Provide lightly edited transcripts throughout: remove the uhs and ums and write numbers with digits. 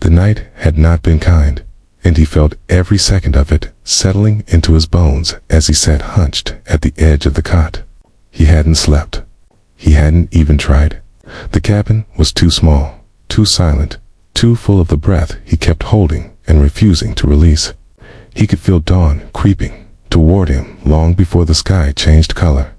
The night had not been kind, and he felt every second of it settling into his bones as he sat hunched at the edge of the cot. He hadn't slept. He hadn't even tried. The cabin was too small, too silent, too full of the breath he kept holding and refusing to release. He could feel dawn creeping toward him long before the sky changed color.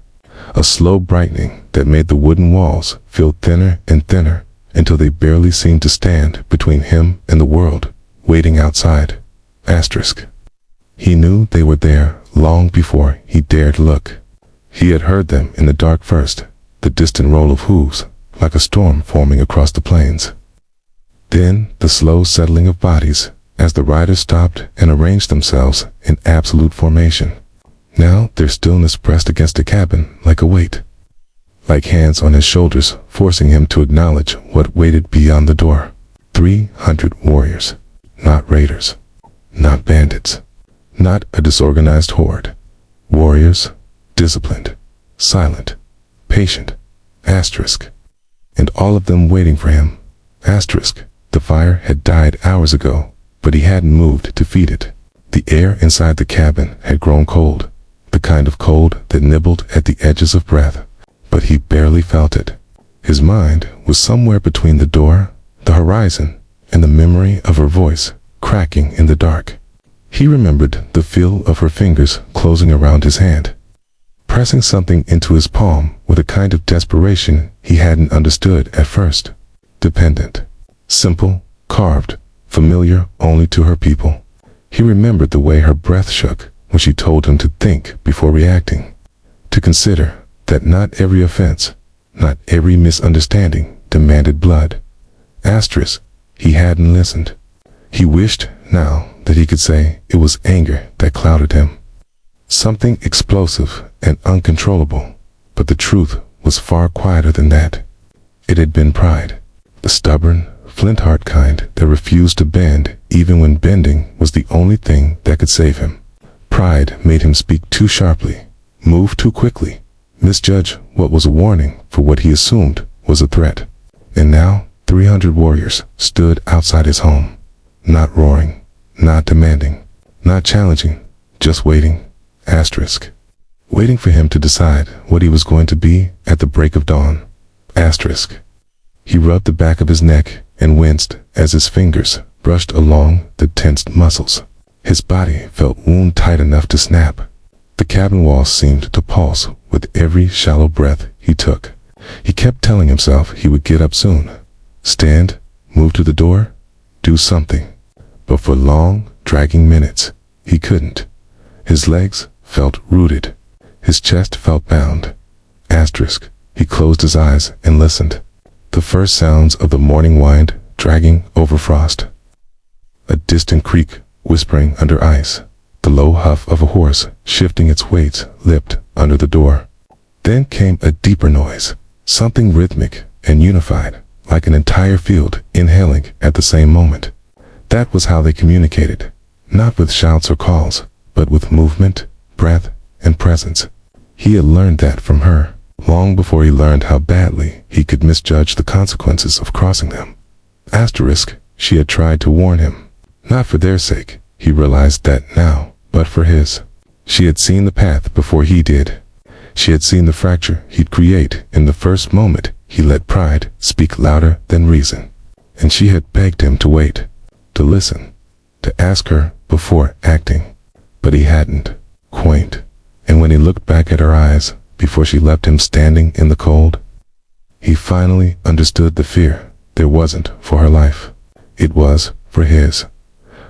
A slow brightening that made the wooden walls feel thinner and thinner until they barely seemed to stand between him and the world waiting outside. Asterisk. He knew they were there long before he dared look. He had heard them in the dark first, the distant roll of hooves, like a storm forming across the plains. Then the slow settling of bodies as the riders stopped and arranged themselves in absolute formation. Now their stillness pressed against the cabin like a weight, like hands on his shoulders forcing him to acknowledge what waited beyond the door. 300 warriors, not raiders, not bandits, not a disorganized horde. Warriors, disciplined, silent, patient. Asterisk. And all of them waiting for him. Asterisk. The fire had died hours ago, but he hadn't moved to feed it. The air inside the cabin had grown cold, the kind of cold that nibbled at the edges of breath, but he barely felt it. His mind was somewhere between the door, the horizon, and the memory of her voice cracking in the dark. He remembered the feel of her fingers closing around his hand, pressing something into his palm with a kind of desperation he hadn't understood at first. Dependent, simple, carved, familiar only to her people. He remembered the way her breath shook when she told him to think before reacting, to consider that not every offense, not every misunderstanding demanded blood. Asterisk. He hadn't listened. He wished now that he could say it was anger that clouded him, something explosive and uncontrollable, but the truth was far quieter than that. It had been pride, the stubborn, flint-heart kind that refused to bend even when bending was the only thing that could save him. Pride made him speak too sharply, move too quickly, misjudge what was a warning for what he assumed was a threat. And now 300 warriors stood outside his home, not roaring, not demanding, not challenging, just waiting. Asterisk. Waiting for him to decide what he was going to be at the break of dawn. Asterisk. He rubbed the back of his neck and winced as his fingers brushed along the tensed muscles. His body felt wound tight enough to snap. The cabin walls seemed to pulse with every shallow breath he took. He kept telling himself he would get up soon, stand, move to the door, do something. But for long, dragging minutes, he couldn't. His legs felt rooted. His chest felt bound. Asterisk. He closed his eyes and listened. The first sounds of the morning wind dragging over frost. A distant creak whispering under ice. The low huff of a horse shifting its weight lipped under the door. Then came a deeper noise, something rhythmic and unified, like an entire field inhaling at the same moment. That was how they communicated, not with shouts or calls, but with movement, breath, and presence. He had learned that from her, long before he learned how badly he could misjudge the consequences of crossing them. Asterisk. She had tried to warn him, not for their sake, he realized that now, but for his. She had seen the path before he did. She had seen the fracture he'd create in the first moment he let pride speak louder than reason. And she had begged him to wait, to listen, to ask her before acting. But he hadn't. Quaint. And when he looked back at her eyes before she left him standing in the cold, he finally understood the fear there wasn't for her life. It was for his.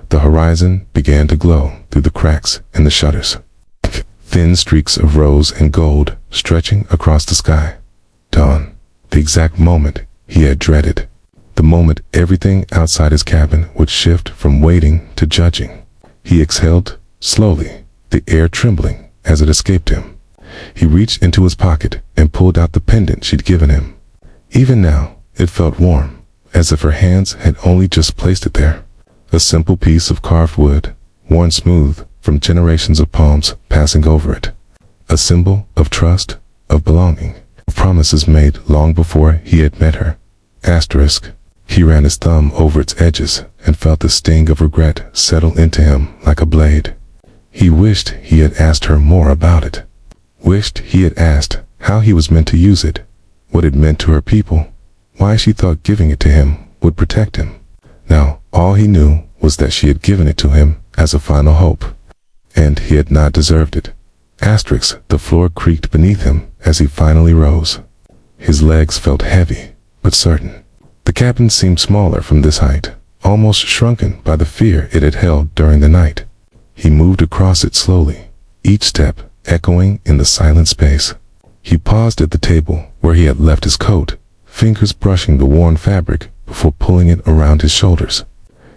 The horizon began to glow through the cracks in the shutters. Thin streaks of rose and gold stretching across the sky. Dawn. The exact moment he had dreaded. The moment everything outside his cabin would shift from waiting to judging. He exhaled slowly, the air trembling as it escaped him. He reached into his pocket and pulled out the pendant she'd given him. Even now, it felt warm, as if her hands had only just placed it there. A simple piece of carved wood, worn smooth from generations of palms passing over it. A symbol of trust, of belonging, of promises made long before he had met her. Asterisk. He ran his thumb over its edges and felt the sting of regret settle into him like a blade. He wished he had asked her more about it. Wished he had asked how he was meant to use it, what it meant to her people, why she thought giving it to him would protect him. Now, all he knew was that she had given it to him as a final hope, and he had not deserved it. The floor creaked beneath him as he finally rose. His legs felt heavy, but certain. The cabin seemed smaller from this height, almost shrunken by the fear it had held during the night. He moved across it slowly, each step echoing in the silent space. He paused at the table where he had left his coat, fingers brushing the worn fabric before pulling it around his shoulders.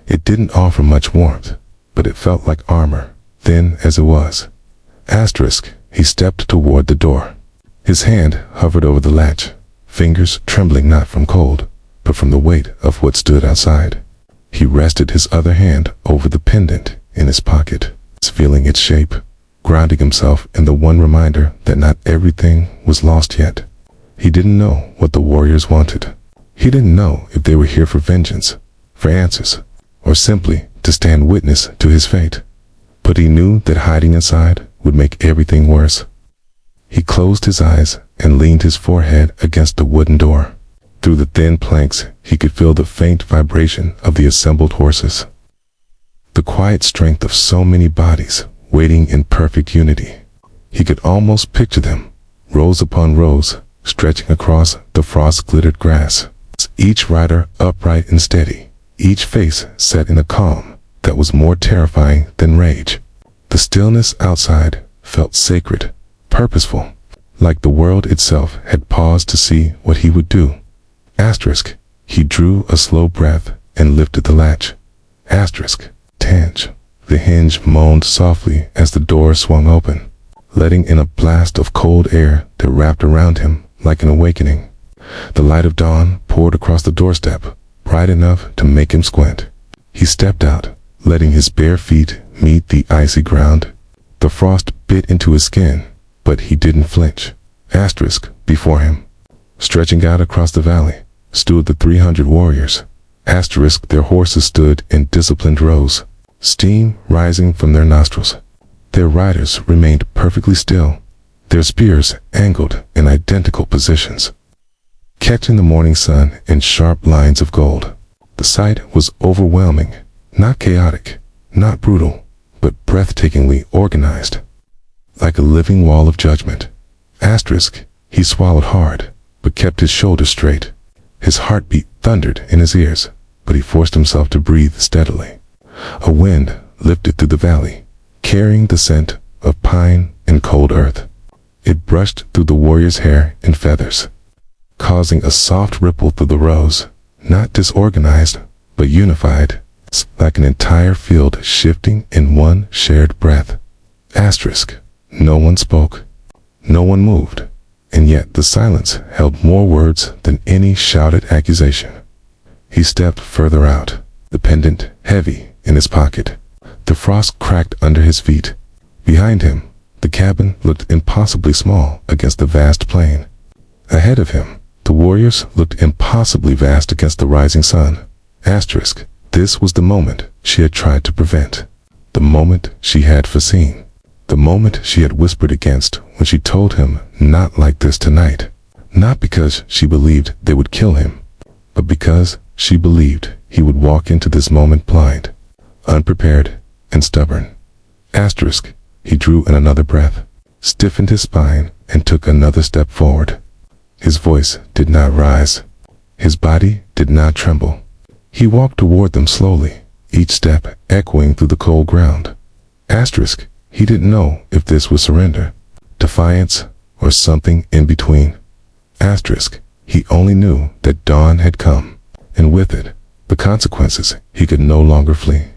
It didn't offer much warmth, but it felt like armor, thin as it was. He stepped toward the door. His hand hovered over the latch, fingers trembling not from cold, but from the weight of what stood outside. He rested his other hand over the pendant in his pocket, feeling its shape, grounding himself in the one reminder that not everything was lost yet. He didn't know what the warriors wanted. He didn't know if they were here for vengeance, for answers, or simply to stand witness to his fate. But he knew that hiding inside would make everything worse. He closed his eyes and leaned his forehead against the wooden door. Through the thin planks, he could feel the faint vibration of the assembled horses. The quiet strength of so many bodies waiting in perfect unity. He could almost picture them, rows upon rows, stretching across the frost-glittered grass, each rider upright and steady, each face set in a calm that was more terrifying than rage. The stillness outside felt sacred, purposeful, like the world itself had paused to see what he would do. He drew a slow breath and lifted the latch. Tange. The hinge moaned softly as the door swung open, letting in a blast of cold air that wrapped around him like an awakening. The light of dawn poured across the doorstep, bright enough to make him squint. He stepped out, letting his bare feet meet the icy ground. The frost bit into his skin, but he didn't flinch. Before him, stretching out across the valley, stood the 300 warriors. Their horses stood in disciplined rows, steam rising from their nostrils. Their riders remained perfectly still, their spears angled in identical positions, catching the morning sun in sharp lines of gold. The sight was overwhelming, not chaotic, not brutal, but breathtakingly organized. Like a living wall of judgment. He swallowed hard, but kept his shoulders straight. His heartbeat thundered in his ears, but he forced himself to breathe steadily. A wind lifted through the valley, carrying the scent of pine and cold earth. It brushed through the warrior's hair and feathers, causing a soft ripple through the rows, not disorganized, but unified, like an entire field shifting in one shared breath. No one spoke, no one moved, and yet the silence held more words than any shouted accusation. He stepped further out, the pendant heavy in his pocket. The frost cracked under his feet. Behind him, the cabin looked impossibly small against the vast plain. Ahead of him, the warriors looked impossibly vast against the rising sun. This was the moment she had tried to prevent, the moment she had foreseen, the moment she had whispered against when she told him not like this tonight. Not because she believed they would kill him, but because she believed he would walk into this moment blind, unprepared, and stubborn. He drew in another breath, stiffened his spine, and took another step forward. His voice did not rise. His body did not tremble. He walked toward them slowly, each step echoing through the cold ground. He didn't know if this was surrender, defiance, or something in between. He only knew that dawn had come, and with it, the consequences he could no longer flee.